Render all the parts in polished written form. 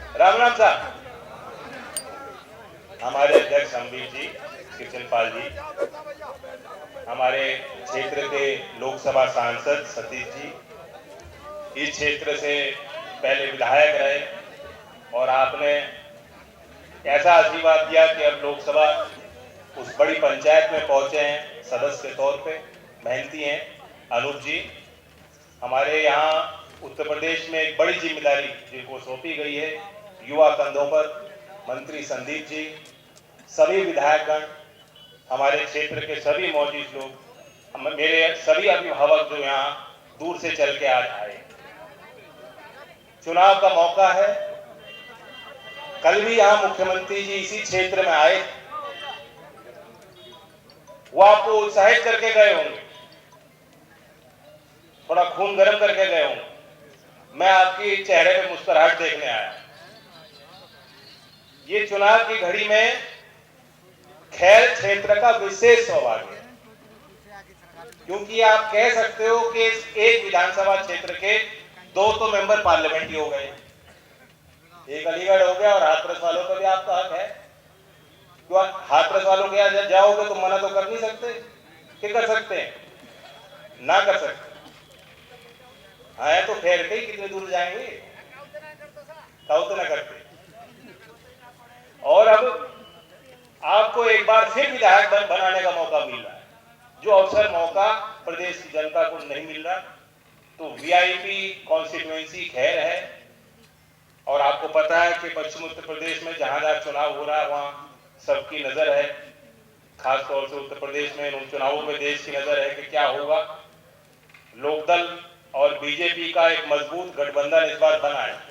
राम राम साहब, हमारे अध्यक्ष अमरीश जी, कृष्णपाल जी, हमारे क्षेत्र के लोकसभा सांसद सतीश जी, इस क्षेत्र से पहले विधायक रहे और आपने ऐसा आशीर्वाद दिया कि अब लोकसभा उस बड़ी पंचायत में पहुंचे हैं सदस्य के तौर पे, मेहनती हैं। अनूप जी, हमारे यहाँ उत्तर प्रदेश में एक बड़ी जिम्मेदारी जिनको सौंपी गई है, युवा कंधों पर, मंत्री संदीप जी, सभी विधायकगण, हमारे क्षेत्र के सभी मौजूद लोग, मेरे सभी अभिभावक जो यहाँ दूर से चल के आज आए। चुनाव का मौका है। कल भी यहाँ मुख्यमंत्री जी इसी क्षेत्र में आए, वो आपको उत्साहित करके गए होंगे, थोड़ा खून गर्म करके गए होंगे। मैं आपकी चेहरे पे मुस्कुराहट देखने आया। ये चुनाव की घड़ी में खैर क्षेत्र का विशेष सौभाग्य है, क्योंकि आप कह सकते हो कि एक विधानसभा क्षेत्र के दो तो मेंबर पार्लियामेंट ही हो गए, एक अलीगढ़ हो गया और हाथरस वालों का भी आपका हक है। तो हाथरस वालों के यहाँ जाओगे तो मना तो कर नहीं सकते, क्या कर सकते हैं? ना कर सकते। हाँ, तो फेर के ही कितने दूर जाएंगे, तो ना करते। और अब आपको एक बार फिर विधायक बनाने का मौका मिल रहा है, जो अवसर मौका प्रदेश की जनता को नहीं मिल रहा। तो वीआईपी कॉन्स्टिट्यूएंसी खैर है, और आपको पता है कि पश्चिम उत्तर प्रदेश में जहां जहां चुनाव हो रहा है वहां सबकी नजर है, खासतौर से उत्तर प्रदेश में उन चुनावों में देश की नजर है कि क्या होगा। लोकदल और बीजेपी का एक मजबूत गठबंधन इस बार बना है,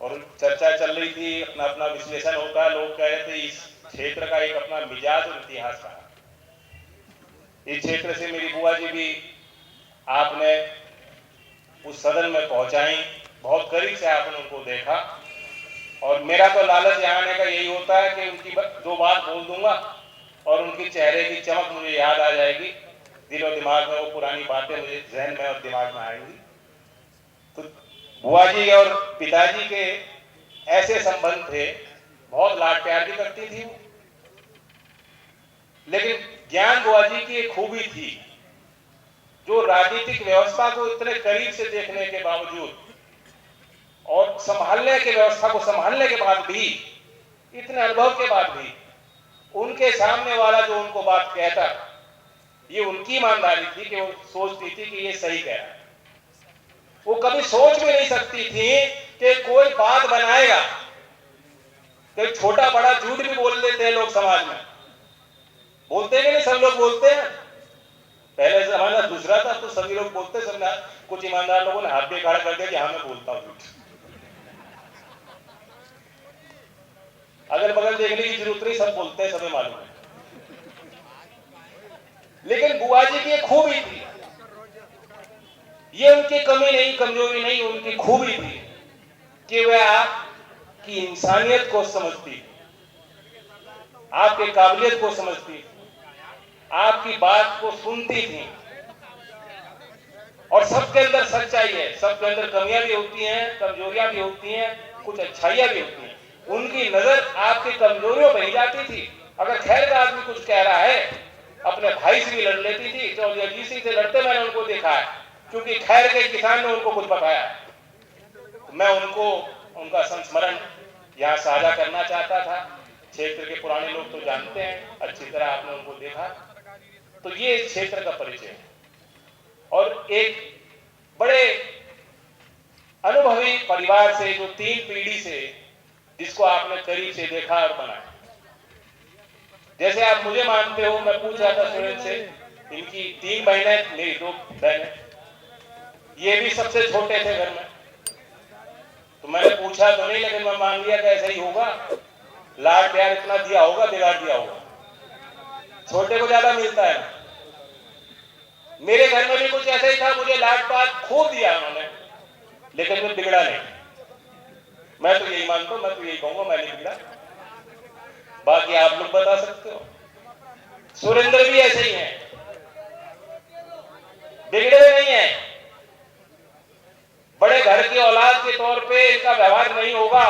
और चर्चा चल रही थी, अपना अपना विश्लेषण होता है। लोग कह रहे थे इस क्षेत्र का एक अपना मिजाज और इतिहास रहा। इस क्षेत्र से मेरी बुआ जी भी आपने उस सदन में पहुंचाई, बहुत करीब से आपने उनको देखा, और मेरा तो लालच यहाँ आने का यही होता है कि उनकी दो बात बोल दूंगा और उनके चेहरे की चमक मुझे याद आ जाएगी, दिल और दिमाग में वो पुरानी बातें मुझे जहन में और दिमाग में आएंगी। तो बुआ जी और पिताजी के ऐसे संबंध थे, बहुत लाड प्यार भी करती थी, लेकिन ज्ञान बुआ जी की एक खूबी थी, जो राजनीतिक व्यवस्था को इतने करीब से देखने के बावजूद और संभालने के व्यवस्था को संभालने के बाद भी, इतने अनुभव के बाद भी, उनके सामने वाला जो उनको बात कहता, ये उनकी ईमानदारी थी कि वो सोचती थी कि ये सही कह रहा है। वो कभी सोच भी नहीं सकती थी कि कोई बात बनाएगा, कि छोटा बड़ा झूठ भी बोल देते हैं लोग समाज में, बोलते हैं कि नहीं, सब लोग बोलते हैं। पहले जमाना दूसरा था तो सभी लोग बोलते, सब कुछ ईमानदार लोगों ने हाथ भी खड़ा कर दिया कि हाँ मैं बोलता हूं झूठ। अगल बगल देखने की जरूरत नहीं, सब बोलते हैं, सबे मालूम है। लेकिन बुआ जी की एक खूबी थी, ये उनकी कमी नहीं, कमजोरी नहीं, उनकी खूबी थी कि वह आपकी इंसानियत को समझती, आपके काबिलियत को समझती, आपकी बात को सुनती थी। और सबके अंदर सच्चाई है, सबके अंदर कमियां भी होती हैं, कमजोरियां भी होती हैं, कुछ अच्छाइयां भी होती हैं। उनकी नजर आपकी कमजोरियों पर ही जाती थी। अगर खैर का आदमी कुछ कह रहा है, अपने भाई से भी लड़ लेती थी। चौधरी अजीत सिंह से लड़ते मैंने उनको देखा है, क्योंकि खैर के किसान ने उनको कुछ बताया। मैं उनको, उनका संस्मरण यहाँ साझा करना चाहता था। क्षेत्र के पुराने लोग तो जानते हैं अच्छी तरह, आपने उनको देखा। तो ये इस क्षेत्र का परिचय है, और एक बड़े अनुभवी परिवार से, जो 3 पीढ़ी से, जिसको आपने करीब से देखा और बनाया। जैसे आप मुझे मानते हो, मैं पूछ रहा था सुरेंद्र से, इनकी 3 बहनें, मेरी 2 बहनें, ये भी सबसे छोटे थे घर में। तो मैंने पूछा तो नहीं, लेकिन मैं मान लिया कि ऐसा ही होगा, लाड प्यार इतना दिया होगा, बिगाड़ दिया होगा, छोटे को ज्यादा मिलता है। मेरे घर में भी कुछ ऐसा ही था, मुझे लाड प्यार खूब दिया उन्होंने, लेकिन मैं बिगड़ा नहीं। मैं तो यही मानता हूं, मैं तो यही कहूंगा, मैं नहीं बिगड़ा। बाकी आप लोग बता सकते हो। सुरेंद्र भी ऐसे ही हैं, बिगड़े नहीं हैं, बड़े घर की औलाद के तौर पे इनका व्यवहार नहीं होगा,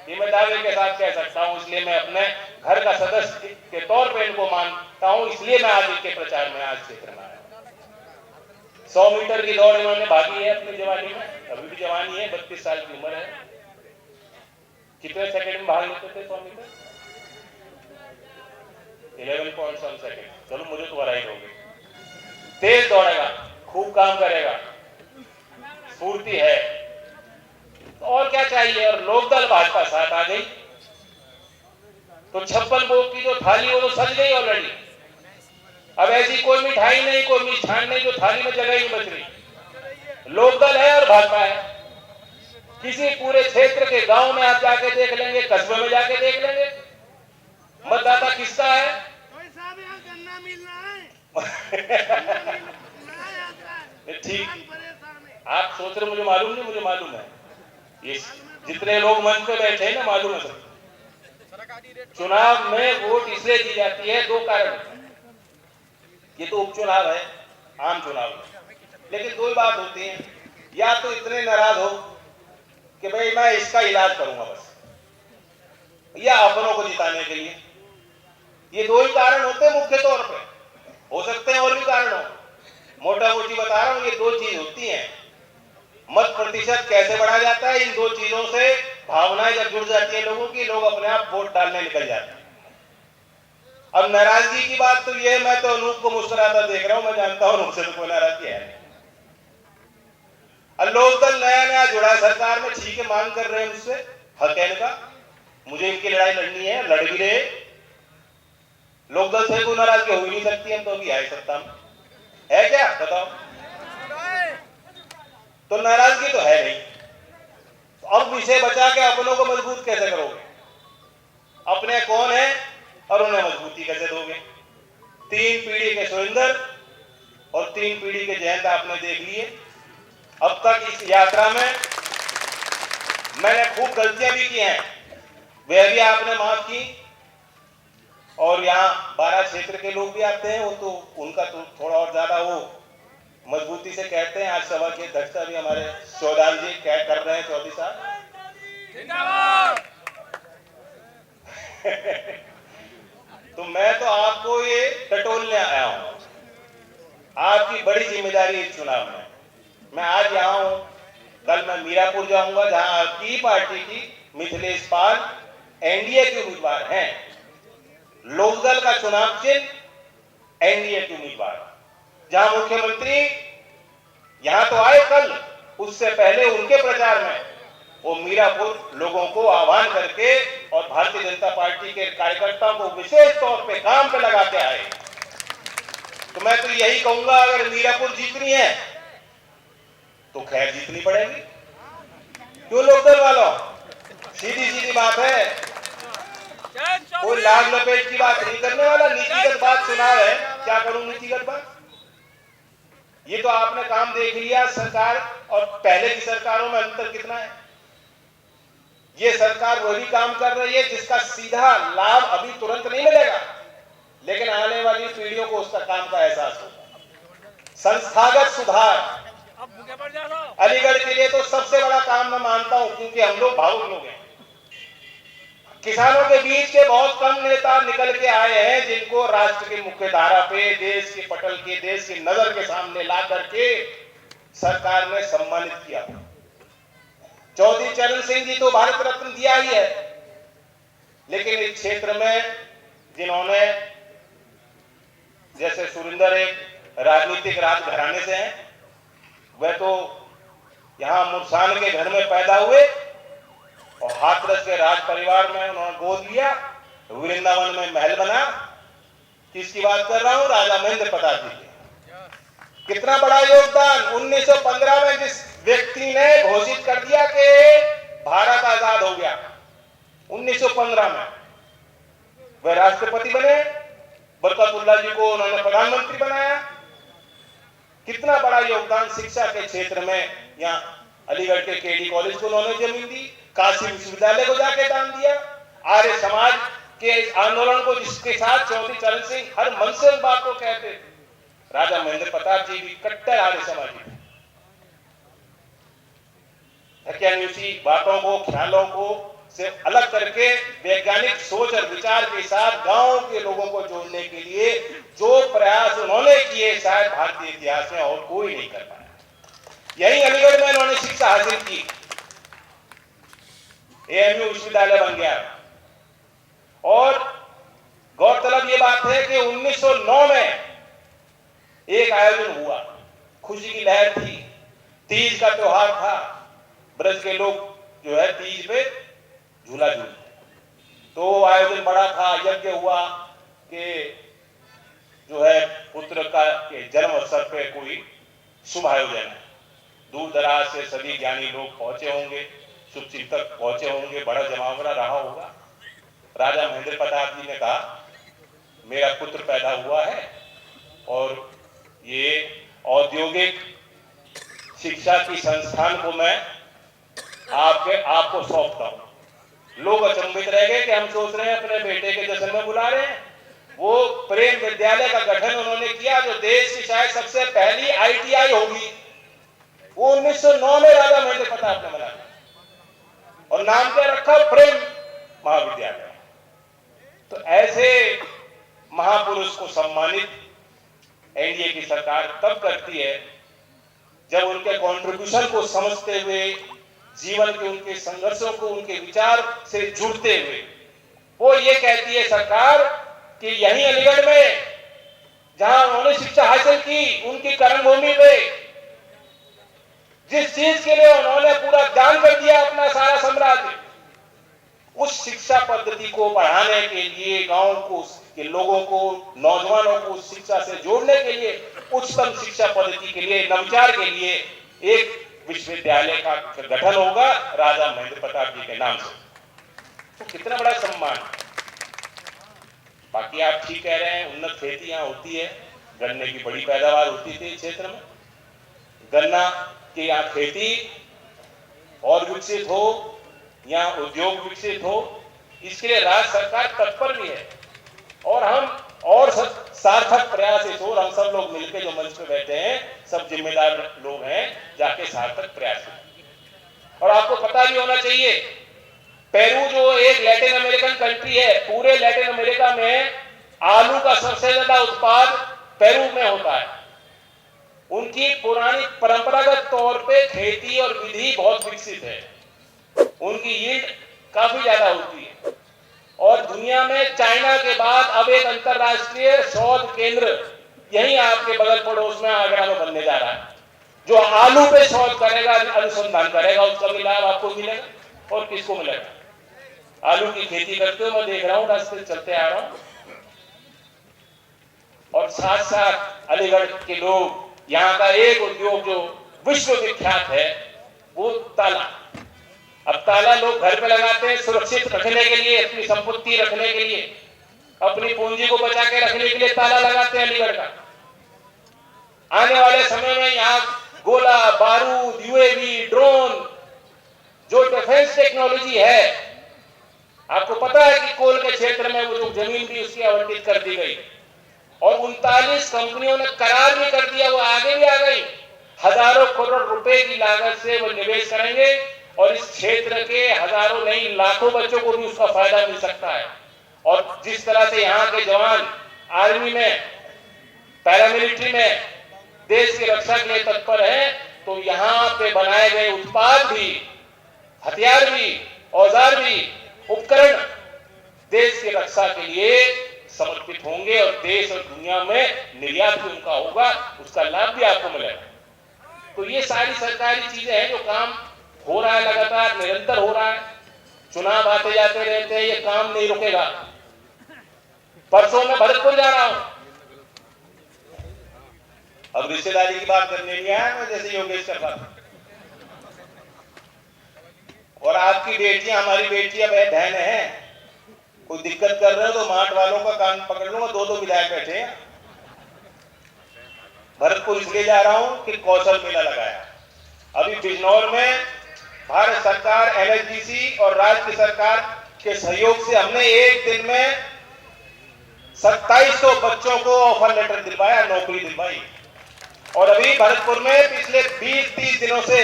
ये मैं दावे के साथ कह सकता हूं। इसलिए मैं अपने घर का सदस्य के तौर पे इनको मानता हूं, इसलिए मैं आज इनके प्रचार में आज क्षेत्र में आया। 100 मीटर की दौड़ इन्होंने भागी है अपनी जवानी में, अभी भी जवानी है, 32 साल की उम्र है। कितने सेकंड में भाग लेते थे 100 मीटर? 11.7 सेकंड। चलो मुझे तो हरा ही दोगे। तेज दौड़ेगा, खूब काम करेगा, स्फूर्ति है, तो और क्या चाहिए। और लोकदल भाजपा साथ आ गई तो 56 भोग की जो थाली वो तो सज गई ऑलरेडी। अब ऐसी कोई मिठाई नहीं, कोई मिष्ठान नहीं जो थाली में जगह ही नहीं बच रही। लोकदल है और भाजपा है। किसी पूरे क्षेत्र के गांव में आप जाके देख लेंगे, कस्बे में जाके देख लेंगे, मतदाता किसका है? गन्ना मिल रहा है। ठीक, आप सोच रहे मुझे मालूम नहीं, मुझे मालूम है। ये जितने लोग मंच पे बैठे हैं ना, मालूम है सब। चुनाव में वोट इसलिए दी जाती है, 2 कारण। ये तो उपचुनाव है, आम चुनाव है, लेकिन 2 बात होती है। या तो इतने नाराज हो कि भाई मैं इसका इलाज करूंगा बस, या अपनों को जिताने के लिए। ये 2 ही कारण होते हैं मुख्य तौर पे, हो सकते हैं और भी कारण हो, मोटा मोटी बता रहा हूं। ये 2 चीज होती हैं। मत प्रतिशत कैसे बढ़ा जाता है? इन 2 चीजों से भावनाएं जब जुड़ जाती है लोगों की, लोग अपने आप वोट डालने निकल जाते हैं। अब नाराजगी की बात तो ये, मैं तो अनूप को मुस्कुराता देख रहा हूं, मैं जानता हूं उनसे तो कोई नाराजगी है। लोकदल नया नया जुड़ा है सरकार में, ठीक है, मांग कर रहे हैं मुझसे, हक है इनका, मुझे इनकी लड़ाई लड़नी है, लड़ भी रहे। लोकदल से कोई नाराजगी हो ही नहीं सकती, हम तो अभी आए सत्ता में, है क्या बताओ? तो नाराजगी तो है नहीं। तो अब विषय बचा के अपनों को मजबूत कैसे करोगे? अपने कौन है और उन्हें मजबूती कैसे दोगे? 3 पीढ़ी के सुरेंद्र और 3 पीढ़ी के जयंत आपने देख लिए। अब तक इस यात्रा में मैंने खूब गलतियां भी की हैं, वह भी आपने माफ की। और यहाँ 12 क्षेत्र के लोग भी आते हैं, वो तो उनका तो थोड़ा और ज्यादा वो मजबूती से कहते हैं। आज सभा की अध्यक्षता भी हमारे चौधरी जी कर रहे हैं, चौधरी साहब। तो मैं तो आपको ये टटोलने आया हूं, आपकी बड़ी जिम्मेदारी इस चुनाव में। मैं आज यहाँ हूं, कल मैं मीरापुर जाऊंगा, जहां आपकी पार्टी की मिथिलेश पाल एनडीए के उम्मीदवार हैं। लोकदल का चुनाव चिन्ह एनडीए के उम्मीदवार, जहां मुख्यमंत्री यहां तो आए कल, उससे पहले उनके प्रचार में वो मीरापुर लोगों को आह्वान करके और भारतीय जनता पार्टी के कार्यकर्ताओं को विशेष तौर पे काम पे लगा के आए। तो मैं तो यही कहूंगा, अगर मीरापुर जीतनी है तो खैर जीतनी पड़ेगी। क्यों लोकदल वालों? सीधी सीधी बात है, कोई लाग लपेट की बात नहीं करने वाला। नीतिगत बात चुनाव है, क्या करूं नीतिगत बात? ये तो आपने काम देख लिया, सरकार और पहले की सरकारों में अंतर कितना है। ये सरकार वही काम कर रही है जिसका सीधा लाभ अभी तुरंत नहीं मिलेगा, लेकिन आने वाली पीढ़ियों को उसका काम का एहसास होगा। संस्थागत सुधार अलीगढ़ के लिए तो सबसे बड़ा काम मैं मानता हूं, क्योंकि हम लोग भावुक लोग हैं। किसानों के बीच के बहुत कम नेता निकल के आए हैं जिनको राष्ट्र की मुख्य धारा पे, देश के पटल के, देश की नजर के सामने ला करके सरकार ने सम्मानित किया। चौधरी चरण सिंह जी तो भारत रत्न दिया ही है, लेकिन इस क्षेत्र में जिन्होंने, जैसे सुरेंद्र एक राजनीतिक राजघराने से हैं, वह तो यहां मुरसान के घर में पैदा हुए और हाथरस के राज परिवार में उन्होंने गोद लिया, वृंदावन में महल बना। किसकी बात कर रहा हूं? राजा महेंद्र प्रताप जी के। कितना बड़ा योगदान 1915 में जिस व्यक्ति ने घोषित कर दिया कि भारत आजाद हो गया, 1915 में वह राष्ट्रपति बने, बरकतुल्ला जी को उन्होंने प्रधानमंत्री बनाया। कितना बड़ा योगदान शिक्षा के क्षेत्र में, यहाँ अलीगढ़ के केडी कॉलेज को उन्होंने जमीन दी, काशी विश्वविद्यालय को जाके दान दिया। आर्य समाज के आंदोलन को जिसके साथ चौधरी चरण सिंह हर मन से उस बात को कहते, राजा महेंद्र प्रताप जी भी कट्टर आर्य समाजी थे। हकियानुसी बातों को, ख्यालों को से अलग करके वैज्ञानिक सोच और विचार के साथ गांव के लोगों को जोड़ने के लिए जो प्रयास उन्होंने किए शायद भारतीय इतिहास में और कोई नहीं कर पाया। यही अलीगढ़ में उन्होंने शिक्षा हासिल की, एएमयू विश्वविद्यालय बन गया। और गौरतलब ये बात है कि 1909 में एक आयोजन हुआ, खुशी की लहर थी, तीज का त्योहार था, ब्रज के लोग जो है तीज पे झूला झूलते, तो आयोजन बड़ा था, यज्ञ हुआ कि जो है पुत्र का के जन्म अवसर पे कोई शुभ आयोजन है। दूर दराज से सभी ज्ञानी लोग पहुंचे होंगे, शुभचिंतक पहुंचे होंगे, बड़ा जमावड़ा रहा होगा। राजा महेंद्र प्रताप जी ने कहा मेरा पुत्र पैदा हुआ है और ये औद्योगिक शिक्षा की संस्थान को मैं आपको सौंपता हूं। लोग अचंभित रह गए कि हम सोच रहे हैं अपने बेटे के जश्न में बुला रहे हैं। वो प्रेम विद्यालय का गठन उन्होंने किया जो देश की शायद सबसे पहली आईटीआई होगी, वो 1909 में राजा महेंद्र प्रताप ने बनाया और नाम क्या रखा, प्रेम महाविद्यालय। तो ऐसे महापुरुष को सम्मानित एनडीए की सरकार तब करती है जब उनके कंट्रीब्यूशन को समझते हुए, जीवन के उनके संघर्षों को उनके विचार से जुड़ते हुए वो ये कहती है सरकार कि यही अलीगढ़ में जहां उन्होंने शिक्षा हासिल की, उनकी कर्मभूमि पे जिस चीज के लिए उन्होंने पूरा दान कर दिया अपना सारा साम्राज्य, उस शिक्षा पद्धति को बढ़ाने के लिए, गांव को के लोगों को, नौजवानों को शिक्षा से जोड़ने के लिए, उच्चतम शिक्षा पद्धति के लिए, नवचार के लिए एक विश्वविद्यालय का गठन होगा राजा महेंद्र प्रताप जी के नाम से। तो कितना बड़ा सम्मान। बाकी आप ठीक कह रहे हैं, उन्नत खेती यहाँ होती है, गन्ने की बड़ी पैदावार होती थी क्षेत्र में, गन्ना की यहाँ खेती और विकसित हो, यहाँ उद्योग विकसित हो, इसके लिए राज्य सरकार तत्पर भी है। और हम और सार्थक प्रयास इस और हम सब लोग मिलकर जो मंच पे बैठे हैं, सब जिम्मेदार लोग हैं, जाके सार्थक प्रयास करें। और आपको पता भी होना चाहिए, पेरू जो एक लैटिन अमेरिकन कंट्री है, पूरे लैटिन अमेरिका में आलू का सबसे ज्यादा उत्पाद पेरू में होता है। उनकी पुरानी परंपरागत तौर पे खेती और विधि बहुत विकसित है, उनकी यील्ड काफी ज्यादा होती है। और दुनिया में चाइना के बाद अब एक अंतरराष्ट्रीय शोध केंद्र यही आपके बगल पड़ोस में आगरा में बनने जा रहा है, जो आलू पे शोध करेगा, अनुसंधान करेगा, उसका भी लाभ आपको मिलेगा। और किसको मिलेगा? आलू की खेती करते हुए मैं देख रहा हूं, रास्ते चलते आ रहा हूं। और साथ साथ अलीगढ़ के लोग, यहाँ का एक उद्योग जो विश्व विख्यात है वो ताला। अब ताला लोग घर पे लगाते हैं सुरक्षित रखने के लिए, अपनी संपत्ति रखने के लिए, अपनी पूंजी को बचा के रखने के लिए ताला लगाते हैं अलीगढ़ का। आने वाले समय में यहाँ गोला बारूद, यूएवी, ड्रोन, जो डिफेंस टेक्नोलॉजी है, आपको पता है कि कोल के क्षेत्र में वो जो जमीन भी उसकी आवंटित कर दी गई और 39 कंपनियों ने करार भी कर दिया, वो आगे भी आ गई। हजारों करोड़ रुपए की लागत से वो निवेश करेंगे और इस क्षेत्र के हजारों नहीं लाखों बच्चों को भी उसका फायदा मिल सकता है। और जिस तरह से यहाँ के जवान आर्मी में, पैरामिलिट्री में देश की रक्षा के लिए तत्पर है, तो यहाँ पे बनाए गए उत्पाद भी, हथियार भी, औजार भी, उपकरण देश की रक्षा के लिए समर्पित होंगे और देश और दुनिया में निर्यात भी उनका होगा, उसका लाभ भी आपको मिलेगा। तो ये सारी सरकारी चीजें हैं जो काम हो रहा है, लगातार निरंतर हो रहा है। चुनाव आते जाते रहते हैं, ये काम नहीं रुकेगा। परसों मैं भरतपुर जा रहा हूं, अब रिश्तेदारी की बात करने नहीं आया मैं, जैसे योगेश कर रहा था। और आपकी बेटियां, हमारी बेटियां बहन है, कोई दिक्कत कर रहे हो तो माठ वालों का कान पकड़ लूंगा। दो विधायक बैठे हैं। भरतपुर इसलिए जा रहा हूं कि कौशल मेला लगाया। अभी बिजनौर में भारत सरकार, एनएचडीसी और राज्य सरकार के सहयोग से हमने एक दिन में 2700 बच्चों को ऑफर लेटर दिलवाया, नौकरी दिलवाई। और अभी भरतपुर में पिछले 20-30 दिनों से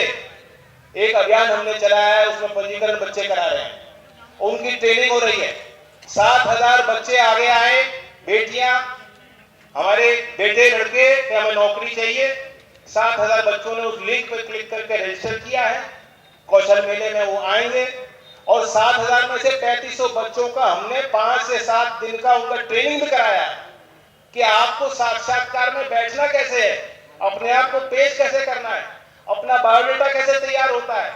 एक अभियान हमने चलाया है, उसमें पंजीकरण बच्चे करा रहे हैं, उनकी ट्रेनिंग हो रही है। 7,000 बच्चे आगे आए, बेटियां, हमारे बेटे लड़के कि हमें नौकरी चाहिए। 7,000 बच्चों ने उस लिंक पर क्लिक करके रजिस्टर किया है। कौशल मेले में वो आएंगे और 7,000 में से 3,500 बच्चों का हमने 5 से 7 दिन का उनका ट्रेनिंग भी कराया है कि आपको साक्षात्कार में बैठना कैसे है, अपने आप को पेश कैसे करना है, अपना बायोडाटा कैसे तैयार होता है,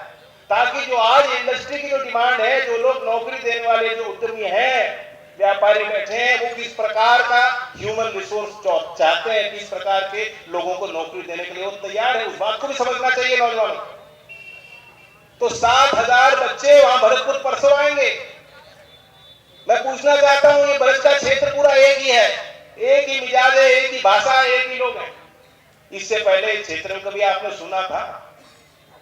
ताकि जो आज इंडस्ट्री की जो डिमांड है, जो लोग नौकरी देने वाले जो उद्यमी हैं, व्यापारी बैठे हैं, वो किस प्रकार का ह्यूमन रिसोर्स चाहते हैं, किस प्रकार के लोगों को नौकरी देने के लिए वो तैयार है, उस बात को भी समझना चाहिए नौजवानों को। तो 7,000 बच्चे वहां भरतपुर परसों आएंगे। मैं पूछना चाहता हूं, ये ब्रज का क्षेत्र पूरा एक ही है, एक ही मिजाज है, एक ही भाषा है, एक ही लोग हैं। इससे पहले इस क्षेत्र में कभी आपने सुना था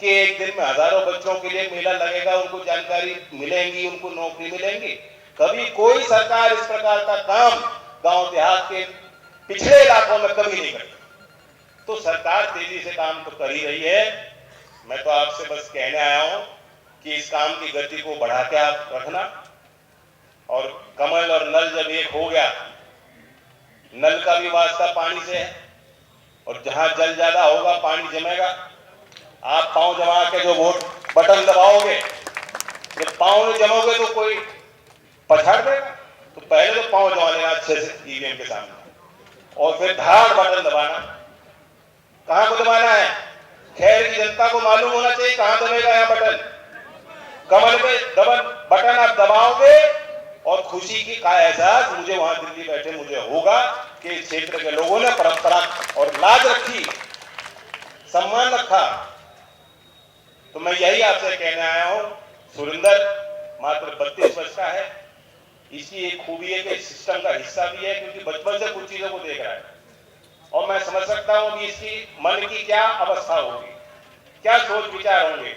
कि एक दिन में हजारों बच्चों के लिए मेला लगेगा, उनको जानकारी मिलेंगी, उनको नौकरी मिलेंगी? कभी कोई सरकार इस प्रकार का काम गांव देहात के पिछड़े इलाकों में कभी नहीं करती। तो सरकार तेजी से काम तो कर ही रही है। मैं तो आपसे बस कहने आया हूं कि इस काम की गति को बढ़ा के आप रखना। और कमल और नल जब एक हो गया, नल का भी वास्ता पानी से है, और जहां जल ज्यादा होगा पानी जमेगा। आप पांव जमा के जो वोट बटन दबाओगे, जब पांव में जमोगे तो कोई पछाड़ देगा। तो पहले तो पांव जमा लेना अच्छे से ईवीएम के सामने, और फिर धाड़ बटन दबाना। कहां को दबाना है? खैर की जनता को मालूम होना चाहिए कहां दबेगा यहां बटन। कमल पे बटन आप दबाओगे और खुशी की का एहसास मुझे वहां दिल्ली बैठे मुझे होगा कि इस क्षेत्र के लोगों ने परंपरा और लाज रखी, सम्मान रखा। तो मैं यही आपसे कहने आया हूं। सुरेंद्र मात्र 32 वर्ष का है। इसकी एक खूबी है कि सिस्टम का हिस्सा भी है, क्योंकि बचपन से कुछ चीजों को देख रहा है, और मैं समझ सकता हूं कि इसकी मन की क्या अवस्था होगी, क्या सोच विचार होंगे।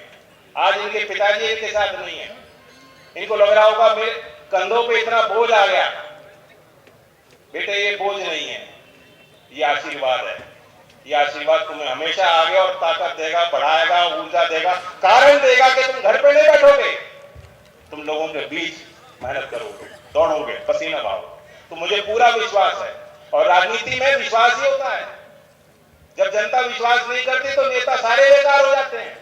आज इनके पिताजी इनके साथ नहीं है, इनको लग रहा होगा मेरे कंधों पे इतना बोझ आ गया। बेटे ये बोझ नहीं है, ये आशीर्वाद है। ये आशीर्वाद तुम्हें हमेशा आगे और ताकत देगा, बढ़ाएगा, ऊर्जा देगा, कारण देगा कि तुम घर पे नहीं बैठोगे, तुम लोगों के बीच मेहनत करोगे, दौड़ोगे, पसीना बहाओगे। तो मुझे पूरा विश्वास है, और राजनीति में विश्वास ही होता है। जब जनता विश्वास नहीं करती तो नेता सारे बेकार हो जाते हैं।